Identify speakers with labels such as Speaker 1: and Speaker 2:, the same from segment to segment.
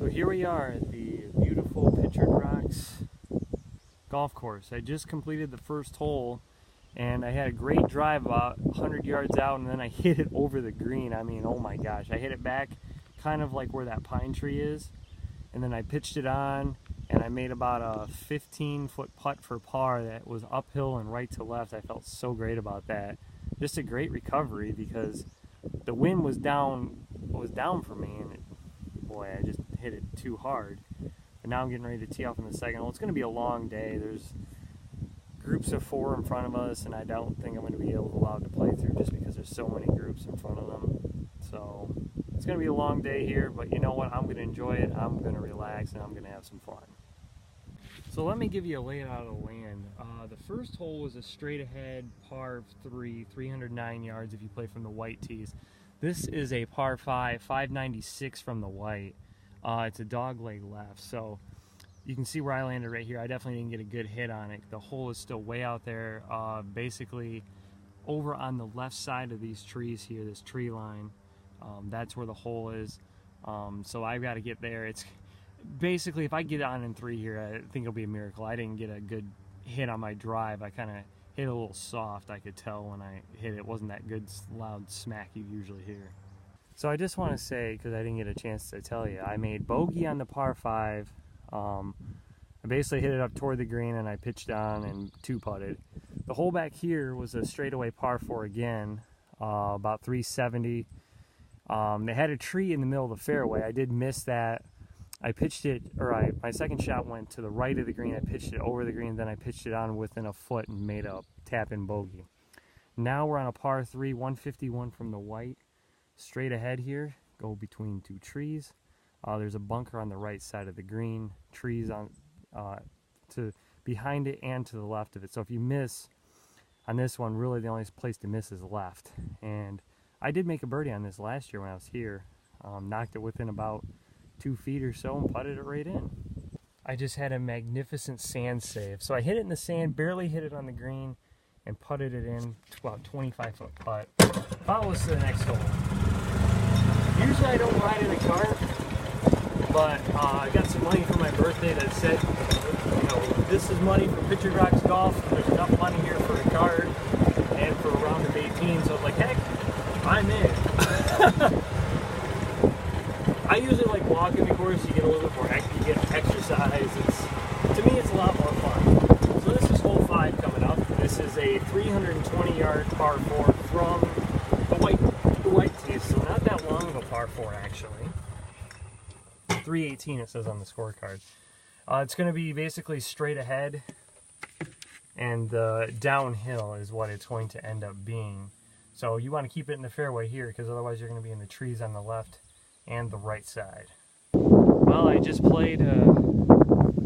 Speaker 1: So here we are at the beautiful Pictured Rocks golf course. I just completed the first hole and I had a great drive about 100 yards out, and then I hit it over the green. I mean, oh my gosh, I hit it back kind of like where that pine tree is, and then I pitched it on and I made about a 15-foot putt for par that was uphill and right to left. I felt so great about that. Just a great recovery because the wind was down for me, and boy, I just hit it too hard. But now I'm getting ready to tee off in the second hole. It's going to be a long day. There's groups of 4 in front of us, and I don't think I'm going to be allowed to play through just because there's so many groups in front of them. So it's going to be a long day here, but you know what? I'm going to enjoy it. I'm going to relax, and I'm going to have some fun. So let me give you a layout of the land. The first hole was a straight ahead par 3, 309 yards if you play from the white tees. This is a par 5, 596 from the white. It's a dog leg left, so you can see where I landed right here. I definitely didn't get a good hit on it. The hole is still way out there, basically over on the left side of these trees here, this tree line. That's where the hole is. So I've got to get there. It's basically, if I get on in 3 here, I think it'll be a miracle. I didn't get a good hit on my drive. I kind of hit a little soft. I could tell when I hit it. It wasn't that good loud smack you usually hear. So I just want to say, because I didn't get a chance to tell you, I made bogey on the par 5. I basically hit it up toward the green and I pitched on and 2-putted. The hole back here was a straightaway par 4 again, about 370. They had a tree in the middle of the fairway. I did miss that. I pitched it, or my second shot went to the right of the green. I pitched it over the green, then I pitched it on within a foot and made a tap-in bogey. Now we're on a par 3, 151 from the white. Straight ahead here, go between 2 trees. There's a bunker on the right side of the green, trees on to behind it and to the left of it. So if you miss on this one, really the only place to miss is left. And I did make a birdie on this last year when I was here. Knocked it within about 2 feet or so and putted it right in. I just had a magnificent sand save. So I hit it in the sand, barely hit it on the green, and putted it in, about 25-foot putt. Follow us to the next hole. Usually I don't ride in a cart, but I got some money for my birthday that said, you know, this is money for Pictured Rocks Golf. There's enough money here for a cart and for a round of 18. So I was like, heck, I'm in. I usually like walking the course. You get a little bit more, you get exercise. To me, it's a lot more fun. So this is hole 5 coming up. This is a 320-yard par 4 from the white tees. So not that long of a par 4 actually. 318 it says on the scorecard. It's going to be basically straight ahead, and downhill is what it's going to end up being. So you want to keep it in the fairway here, because otherwise you're going to be in the trees on the left and the right side. Well, I just played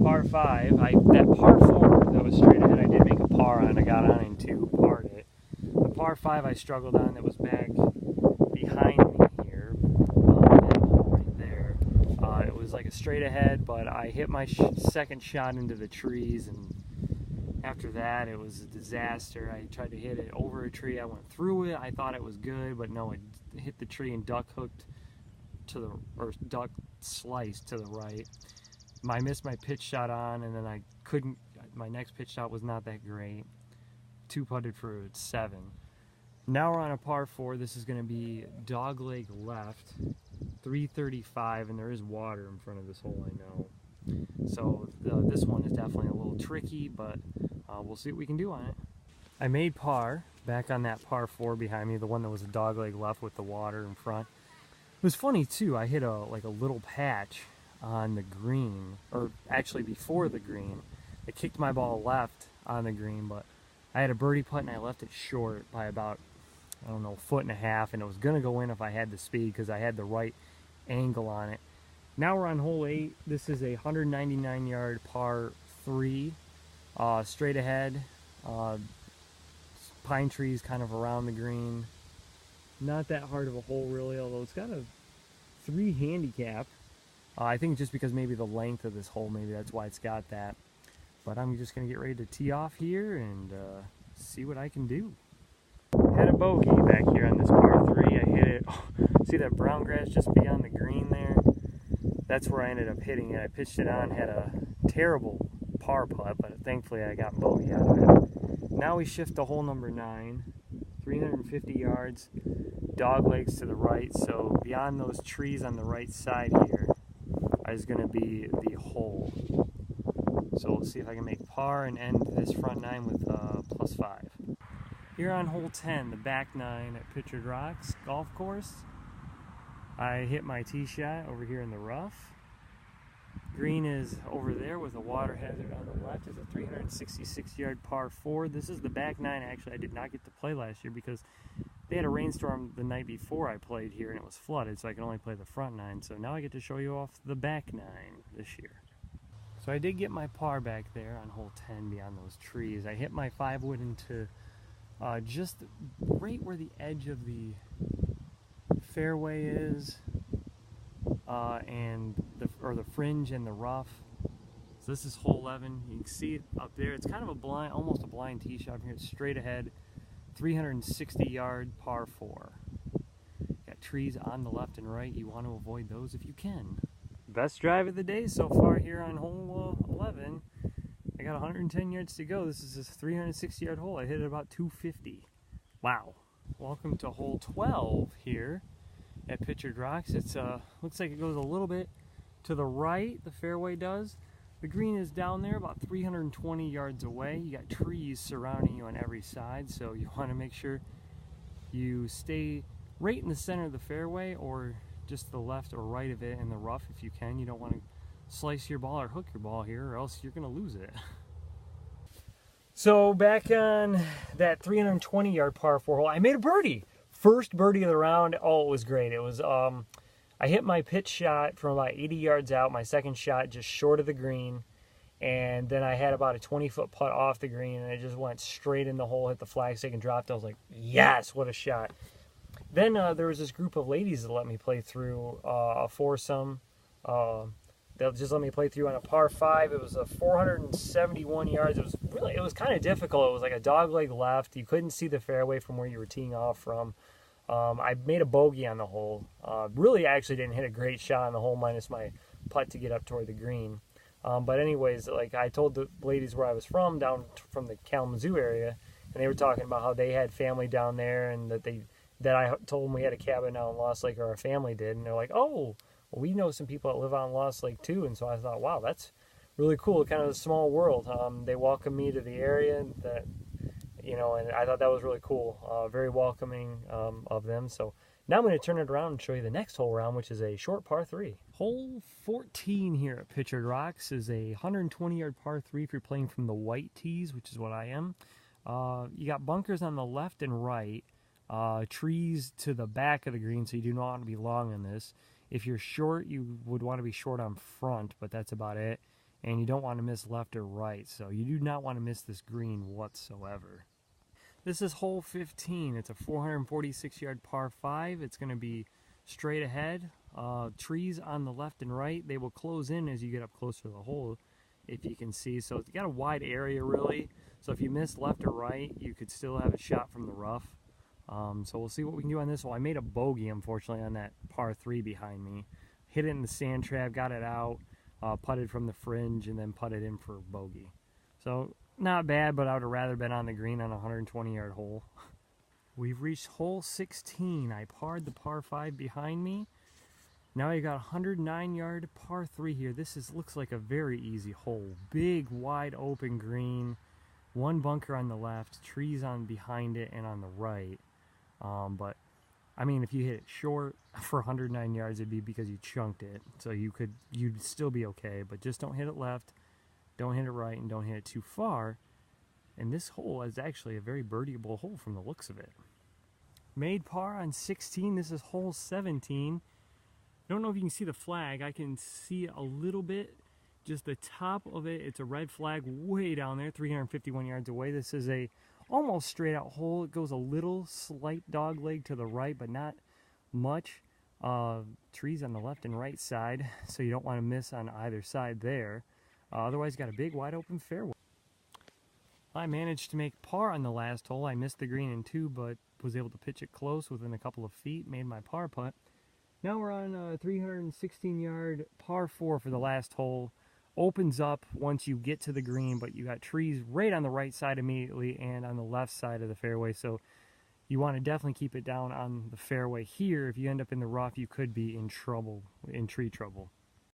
Speaker 1: par 5. That par 4 that was straight ahead, I did make a par on. I got on and 2-parred it. The par 5 I struggled on, that was back behind me here, right there. It was like a straight ahead, but I hit my second shot into the trees, and after that it was a disaster. I tried to hit it over a tree. I went through it. I thought it was good, but no, it hit the tree and duck hooked duck sliced to the right. I missed my pitch shot on, and then my next pitch shot was not that great. 2-putted for 7. Now we're on a par 4. This is going to be dog leg left, 335, and there is water in front of this hole, I know. So this one is definitely a little tricky, but we'll see what we can do on it. I made par back on that par 4 behind me, the one that was a dog leg left with the water in front. It was funny too, I hit a little patch on the green, or actually before the green. It kicked my ball left on the green, but I had a birdie putt and I left it short by about, I don't know, 1.5 feet, and it was going to go in if I had the speed because I had the right angle on it. Now we're on hole 8. This is a 199-yard par 3, straight ahead, pine trees kind of around the green. Not that hard of a hole really, although it's got a 3 handicap. I think just because maybe the length of this hole, maybe that's why it's got that. But I'm just going to get ready to tee off here and see what I can do. Had a bogey back here on this par 3. I hit it. Oh, see that brown grass just beyond the green there? that's where I ended up hitting it. I pitched it on, had a terrible par putt, but thankfully I got bogey out of it. Now we shift to hole number 9, 350 yards, dog legs to the right, so beyond those trees on the right side here is going to be the hole. So we'll see if I can make par and end this front 9 with +5. Here on hole 10, the back 9 at Pictured Rocks Golf Course, I hit my tee shot over here in the rough. Green is over there with a water hazard on the left. It's a 366-yard par 4. This is the back 9. Actually, I did not get to play last year because they had a rainstorm the night before I played here and it was flooded, so I can only play the front 9. So now I get to show you off the back 9 this year. So I did get my par back there on hole 10 beyond those trees. I hit my 5-wood into just right where the edge of the fairway is, and the fringe and the rough. So this is hole 11. You can see it up there. It's kind of a blind, almost a blind tee shot from here. It's straight ahead, 360-yard par 4. Got trees on the left and right. You want to avoid those if you can. Best drive of the day so far here on hole 11. I got 110 yards to go. This is a 360-yard hole. I hit it about 250. Wow. Welcome to hole 12 here at Pictured Rocks. It's looks like it goes a little bit to the right, the fairway does. The green is down there about 320 yards away. You got trees surrounding you on every side, so you want to make sure you stay right in the center of the fairway or just the left or right of it in the rough if you can. You don't want to slice your ball or hook your ball here or else you're going to lose it. So back on that 320-yard par 4 hole, I made a birdie. First birdie of the round. Oh, it was great. It was I hit my pitch shot from about 80 yards out, my second shot just short of the green, and then I had about a 20-foot putt off the green, and it just went straight in the hole, hit the flagstick, and dropped. I was like, yes, what a shot. Then there was this group of ladies that let me play through a foursome. They'll just let me play through on a par 5. It was a 471 yards. It was kind of difficult. It was like a dog leg left. You couldn't see the fairway from where you were teeing off from. I made a bogey on the hole. Really, I actually didn't hit a great shot on the hole, minus my putt to get up toward the green. But anyways, like I told the ladies where I was from, down from the Kalamazoo area, and they were talking about how they had family down there, and that I told them we had a cabin out in Lost Lake, or our family did, and they're like, oh, well, we know some people that live on Lost Lake too. And so I thought, wow, that's really cool. Kind of a small world. They welcomed me to the area, that and I thought that was really cool. Very welcoming of them. So now I'm going to turn it around and show you the next hole around, which is a short par 3. Hole 14 here at Pictured Rocks is a 120-yard par 3 if you're playing from the white tees, which is what I am. You got bunkers on the left and right, trees to the back of the green, so you do not want to be long on this. If you're short, you would want to be short on front, but that's about it. And you don't want to miss left or right, so you do not want to miss this green whatsoever. This is hole 15. It's a 446-yard par 5. It's going to be straight ahead. Trees on the left and right. They will close in as you get up closer to the hole, if you can see. So it's got a wide area, really. So if you miss left or right, you could still have a shot from the rough. So we'll see what we can do on this hole. I made a bogey, unfortunately, on that par 3 behind me. Hit it in the sand trap, got it out, putted from the fringe, and then putted in for bogey. So not bad, but I would have rather been on the green on a 120-yard hole. We've reached hole 16. I parred the par 5 behind me. Now I got a 109-yard par 3 here. This looks like a very easy hole. Big, wide open green. One bunker on the left, trees on behind it and on the right. But I mean, if you hit it short for 109 yards, it'd be because you chunked it. So you'd still be okay, but just don't hit it left, don't hit it right, and don't hit it too far. And this hole is actually a very birdieable hole from the looks of it. Made par on 16. This is hole 17. I don't know if you can see the flag. I can see a little bit. Just the top of it, it's a red flag way down there, 351 yards away. This is a almost straight out hole. It goes a little slight dog leg to the right, but not much. Trees on the left and right side, so you don't want to miss on either side there. Otherwise, got a big wide open fairway. I managed to make par on the last hole. I missed the green in 2, but was able to pitch it close within a couple of feet, made my par putt. Now we're on a 316 yard par 4 for the last hole. Opens up once you get to the green, but you got trees right on the right side immediately and on the left side of the fairway, so you want to definitely keep it down on the fairway here. If you end up in the rough, you could be in trouble, in tree trouble.